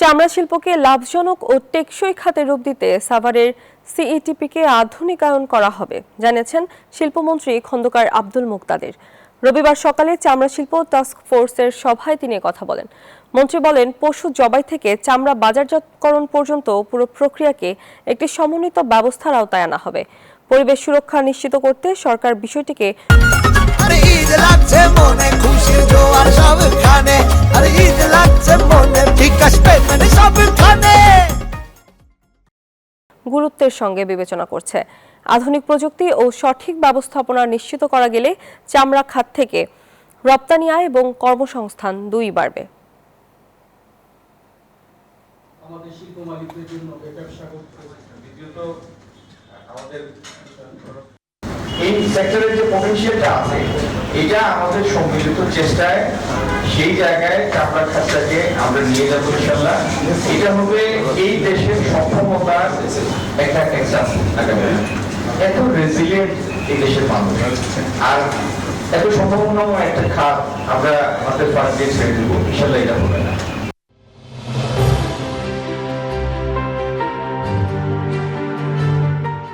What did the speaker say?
চামড়া শিল্পকে লাভজনক ও টেকসই খাতে রূপ দিতে সাভারের সিইটিপিকে আধুনিকায়ন করা হবে জানিয়েছেন শিল্পমন্ত্রী খন্দকার আব্দুল মুকতাদির। রবিবার সকালে চামড়া শিল্প টাস্ক ফোর্সের সভায় তিনি কথা বলেন। মন্ত্রী বলেন, পশু জবাই থেকে চামড়া বাজারজাতকরণ পর্যন্ত পুরো প্রক্রিয়াকে একটি সমন্বিত ব্যবস্থার আওতায় আনা হবে। পরিবেশ সুরক্ষা নিশ্চিত করতে সরকার বিষয়টিকে গুরুত্বের সঙ্গে বিবেচনা করছে। আধুনিক প্রযুক্তি ও সঠিক ব্যবস্থাপনা নিশ্চিত করা গেলে চামড়া খাত থেকে রপ্তানি আয় এবং কর্মসংস্থান দুই বাড়বে। আমাদের শিল্প মালিকদের জন্য ব্যবসা করতে দ্বিতীয়ত আমাদের এই সেক্টরের যে পটেনশিয়ালটা আছে এটা আমাদের সম্মিলিত চেষ্টায় সেই জায়গায় চামড়া খাতটাকে আমরা নিয়ে যাবো ইনশাআল্লাহ। এটা হবে এই দেশের সক্ষমতার একটা এক্সাম্পল। এত রেজিলিয়েন্ট এই দেশের মানুষ আর এত সম্ভাবনাময় একটা খাত আমরা আমাদের ফার্স্ট ছেড়ে দেবো ইনশাআল্লাহ, এটা হবে না।